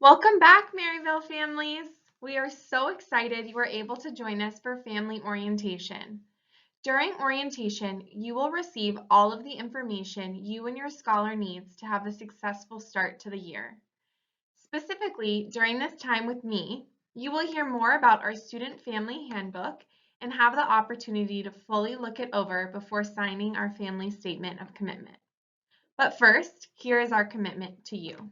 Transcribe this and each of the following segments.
Welcome back, Maryvale families. We are so excited you are able to join us for family orientation. During orientation, you will receive all of the information you and your scholar needs to have a successful start to the year. Specifically, during this time with me, you will hear more about our student family handbook and have the opportunity to fully look it over before signing our family statement of commitment. But first, here is our commitment to you.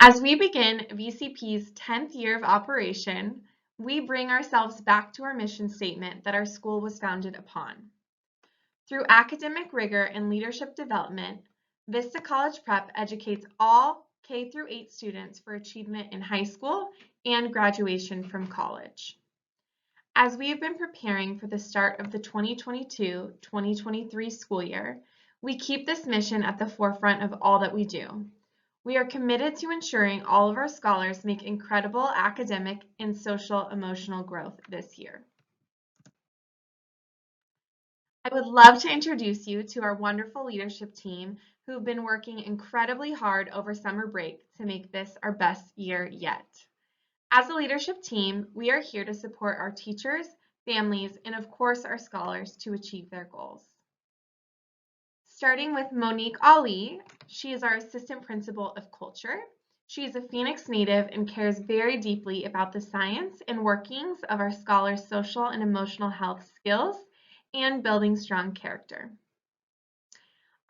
As we begin VCP's 10th year of operation, we bring ourselves back to our mission statement that our school was founded upon. Through academic rigor and leadership development, Vista College Prep educates all K-8 students for achievement in high school and graduation from college. As we have been preparing for the start of the 2022-2023 school year, we keep this mission at the forefront of all that we do. We are committed to ensuring all of our scholars make incredible academic and social emotional growth this year. I would love to introduce you to our wonderful leadership team who've been working incredibly hard over summer break to make this our best year yet. As a leadership team, we are here to support our teachers, families, and of course our scholars to achieve their goals. Starting with Monique Ali, she is our Assistant Principal of Culture. She is a Phoenix native and cares very deeply about the science and workings of our scholars' social and emotional health skills and building strong character.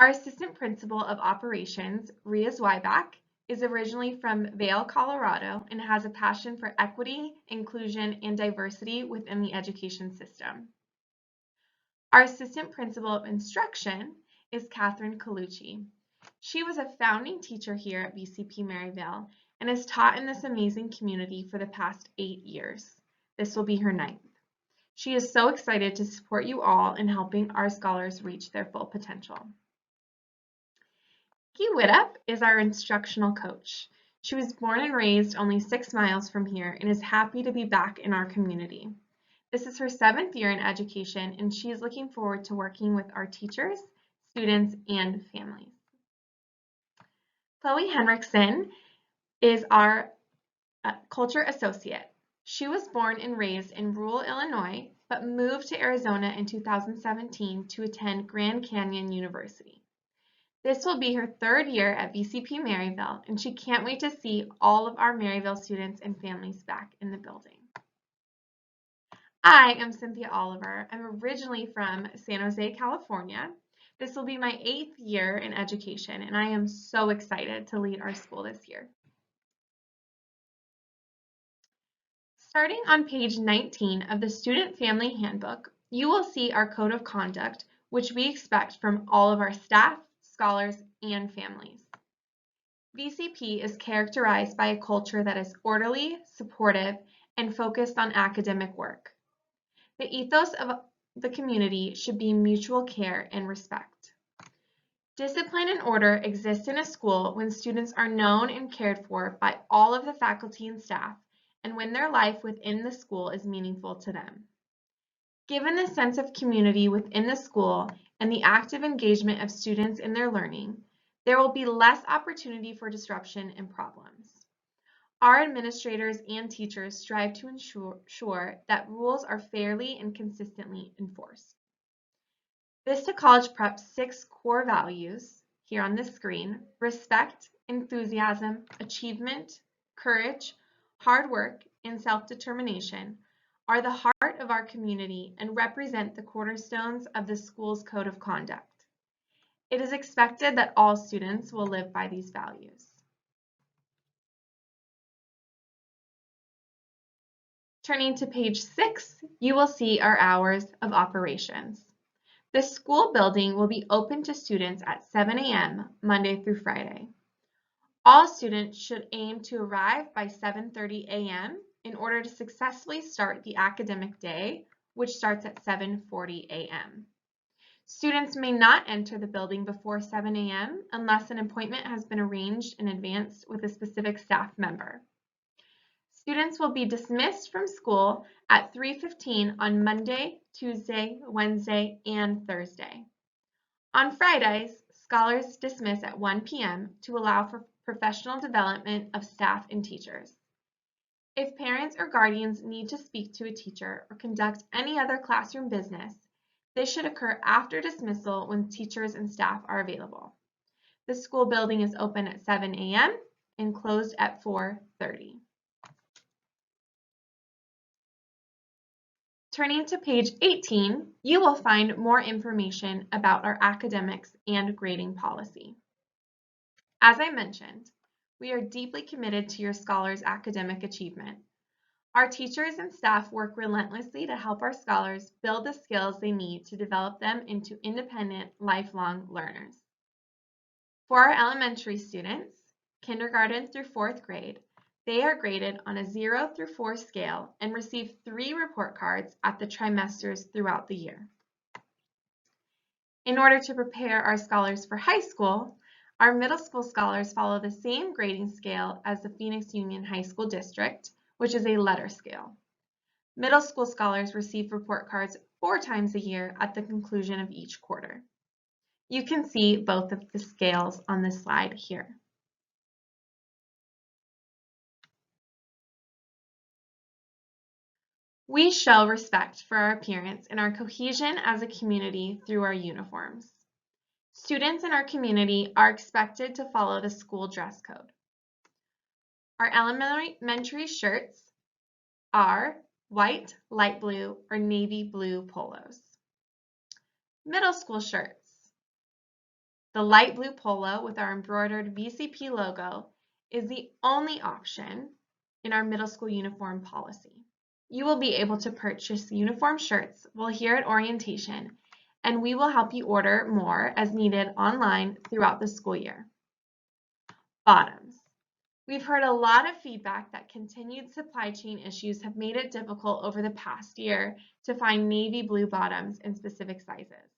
Our Assistant Principal of Operations, Ria Zweiback, is originally from Vail, Colorado, and has a passion for equity, inclusion, and diversity within the education system. Our Assistant Principal of Instruction is Catherine Colucci. She was a founding teacher here at VCP Maryvale and has taught in this amazing community for the past 8 years. This will be her 9th. She is so excited to support you all in helping our scholars reach their full potential. Key Widup is our instructional coach. She was born and raised only 6 miles from here and is happy to be back in our community. This is her 7th year in education, and she is looking forward to working with our teachers, students, and families. Chloe Henriksen is our culture associate. She was born and raised in rural Illinois, but moved to Arizona in 2017 to attend Grand Canyon University. This will be her 3rd year at VCP Maryvale, and she can't wait to see all of our Maryvale students and families back in the building. I am Cynthia Oliver. I'm originally from San Jose, California. This will be my 8th year in education, and I am so excited to lead our school this year. Starting on page 19 of the Student Family Handbook, you will see our Code of Conduct, which we expect from all of our staff, scholars, and families. VCP is characterized by a culture that is orderly, supportive, and focused on academic work. The ethos of the community should be mutual care and respect. Discipline and order exist in a school when students are known and cared for by all of the faculty and staff, and when their life within the school is meaningful to them. Given the sense of community within the school and the active engagement of students in their learning, there will be less opportunity for disruption and problems. Our administrators and teachers strive to ensure that rules are fairly and consistently enforced. Vista College Prep's 6 core values, here on the screen: respect, enthusiasm, achievement, courage, hard work, and self-determination, are the heart of our community and represent the cornerstones of the school's code of conduct. It is expected that all students will live by these values. Turning to page 6, you will see our hours of operations. The school building will be open to students at 7 a.m. Monday through Friday. All students should aim to arrive by 7:30 a.m. in order to successfully start the academic day, which starts at 7:40 a.m. Students may not enter the building before 7 a.m. unless an appointment has been arranged in advance with a specific staff member. Students will be dismissed from school at 3:15 on Monday, Tuesday, Wednesday, and Thursday. On Fridays, scholars dismiss at 1 p.m. to allow for professional development of staff and teachers. If parents or guardians need to speak to a teacher or conduct any other classroom business, this should occur after dismissal when teachers and staff are available. The school building is open at 7 a.m. and closed at 4:30. Turning to page 18, you will find more information about our academics and grading policy. As I mentioned, we are deeply committed to your scholars' academic achievement. Our teachers and staff work relentlessly to help our scholars build the skills they need to develop them into independent, lifelong learners. For our elementary students, kindergarten through 4th grade, they are graded on a 0 through 4 scale and receive 3 report cards at the trimesters throughout the year. In order to prepare our scholars for high school, our middle school scholars follow the same grading scale as the Phoenix Union High School District, which is a letter scale. Middle school scholars receive report cards 4 times a year at the conclusion of each quarter. You can see both of the scales on this slide here. We show respect for our appearance and our cohesion as a community through our uniforms. Students in our community are expected to follow the school dress code. Our elementary shirts are white, light blue, or navy blue polos. Middle school shirts. The light blue polo with our embroidered VCP logo is the only option in our middle school uniform policy. You will be able to purchase uniform shirts while here at orientation, and we will help you order more as needed online throughout the school year. Bottoms. We've heard a lot of feedback that continued supply chain issues have made it difficult over the past year to find navy blue bottoms in specific sizes.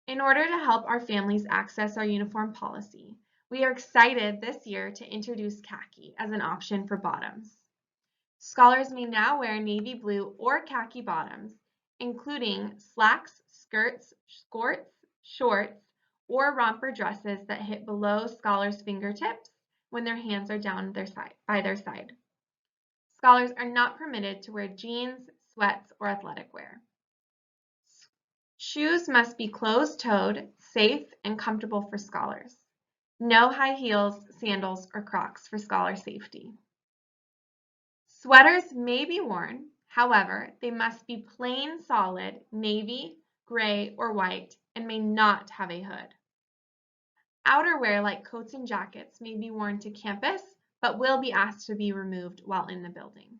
In order to help our families access our uniform policy, we are excited this year to introduce khaki as an option for bottoms. Scholars may now wear navy blue or khaki bottoms, including slacks, skirts, shorts, or romper dresses that hit below scholars' fingertips when their hands are down by their side. Scholars are not permitted to wear jeans, sweats, or athletic wear. Shoes must be closed-toed, safe, and comfortable for scholars. No high heels, sandals, or Crocs for scholar safety. Sweaters may be worn, however, they must be plain solid navy, gray, or white and may not have a hood. Outerwear like coats and jackets may be worn to campus, but will be asked to be removed while in the building.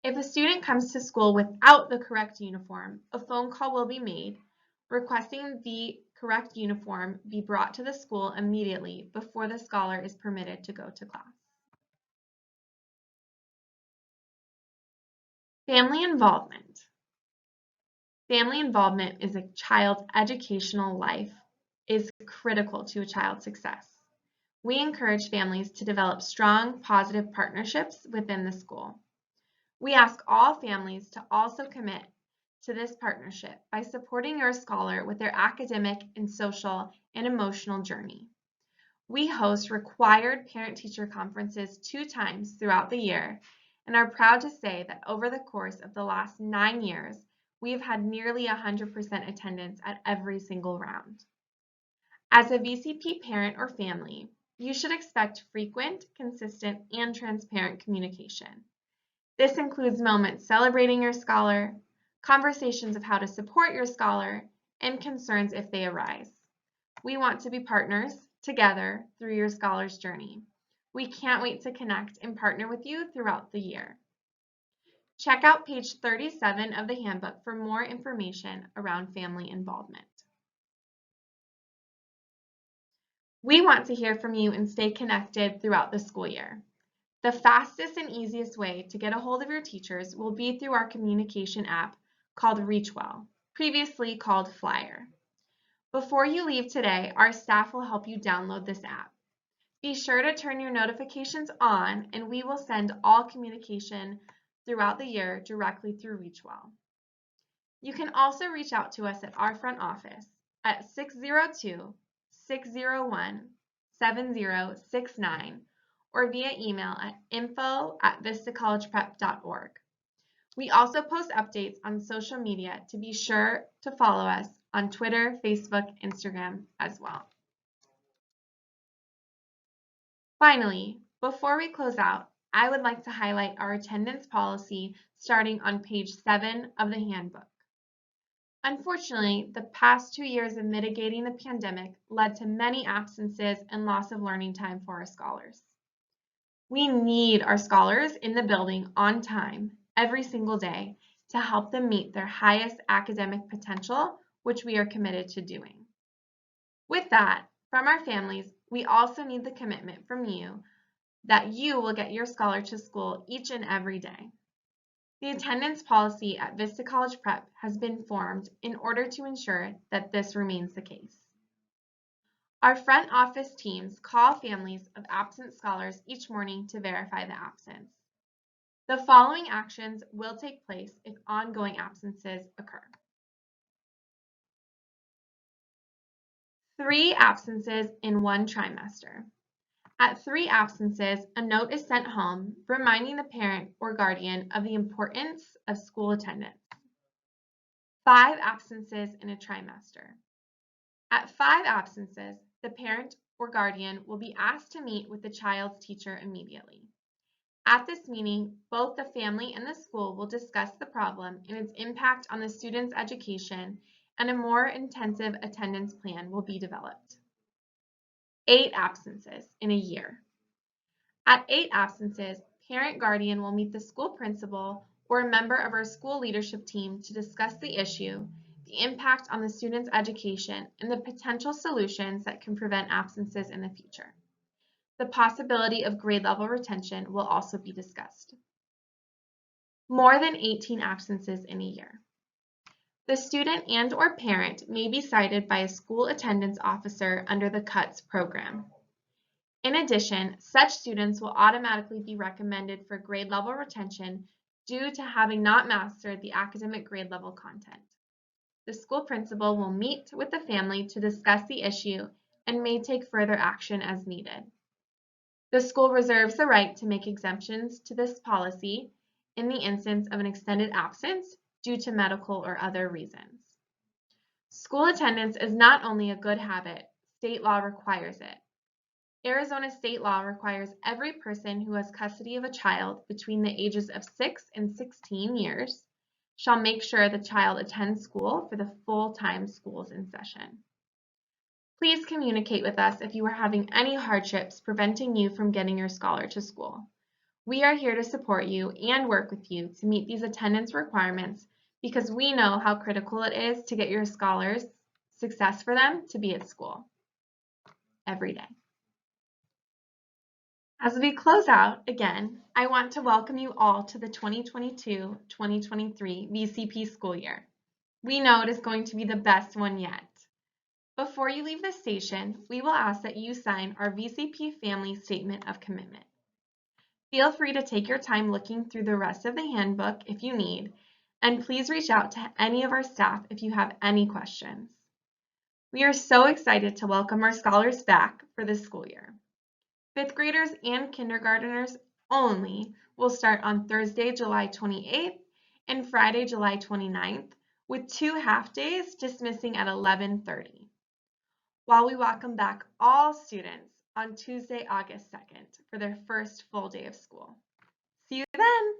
If a student comes to school without the correct uniform, a phone call will be made requesting the correct uniform be brought to the school immediately before the scholar is permitted to go to class. Family involvement. Family involvement is a child's educational life is critical to a child's success. We encourage families to develop strong, positive partnerships within the school. We ask all families to also commit to this partnership by supporting your scholar with their academic and social and emotional journey. We host required parent-teacher conferences 2 times throughout the year and are proud to say that over the course of the last 9 years, we have had nearly 100% attendance at every single round. As a VCP parent or family, you should expect frequent, consistent, and transparent communication. This includes moments celebrating your scholar, conversations of how to support your scholar, and concerns if they arise. We want to be partners together through your scholar's journey. We can't wait to connect and partner with you throughout the year. Check out page 37 of the handbook for more information around family involvement. We want to hear from you and stay connected throughout the school year. The fastest and easiest way to get a hold of your teachers will be through our communication app called ReachWell, previously called Flyer. Before you leave today, our staff will help you download this app. Be sure to turn your notifications on and we will send all communication throughout the year directly through ReachWell. You can also reach out to us at our front office at 602-601-7444 7069 or via email at info@vistacollegeprep.org. We also post updates on social media, to be sure to follow us on Twitter, Facebook, Instagram as well. Finally, before we close out, I would like to highlight our attendance policy starting on page 7 of the handbook. Unfortunately, the past 2 years of mitigating the pandemic led to many absences and loss of learning time for our scholars. We need our scholars in the building on time every single day to help them meet their highest academic potential, which we are committed to doing. With that, from our families, we also need the commitment from you that you will get your scholar to school each and every day. The attendance policy at Vista College Prep has been formed in order to ensure that this remains the case. Our front office teams call families of absent scholars each morning to verify the absence. The following actions will take place if ongoing absences occur. 3 absences in 1 trimester. At 3 absences, a note is sent home reminding the parent or guardian of the importance of school attendance. 5 absences in a trimester. At 5 absences, the parent or guardian will be asked to meet with the child's teacher immediately. At this meeting, both the family and the school will discuss the problem and its impact on the student's education, and a more intensive attendance plan will be developed. 8 absences in a year. At 8 absences, parent guardian will meet the school principal or a member of our school leadership team to discuss the issue, the impact on the student's education, and the potential solutions that can prevent absences in the future. The possibility of grade level retention will also be discussed. More than 18 absences in a year. The student and or parent may be cited by a school attendance officer under the CUTS program. In addition, such students will automatically be recommended for grade level retention due to having not mastered the academic grade level content. The school principal will meet with the family to discuss the issue and may take further action as needed. The school reserves the right to make exemptions to this policy in the instance of an extended absence due to medical or other reasons. School attendance is not only a good habit, state law requires it. Arizona state law requires every person who has custody of a child between the ages of 6 and 16 years shall make sure the child attends school for the full time schools in session. Please communicate with us if you are having any hardships preventing you from getting your scholar to school. We are here to support you and work with you to meet these attendance requirements because we know how critical it is to get your scholars success for them to be at school every day. As we close out, again, I want to welcome you all to the 2022-2023 VCP school year. We know it is going to be the best one yet. Before you leave the station, we will ask that you sign our VCP Family Statement of Commitment. Feel free to take your time looking through the rest of the handbook if you need, and please reach out to any of our staff if you have any questions. We are so excited to welcome our scholars back for this school year. 5th graders and kindergarteners only will start on Thursday, July 28th and Friday, July 29th, with 2 half-days dismissing at 11:30, while we welcome back all students on Tuesday, August 2nd for their first full day of school. See you then!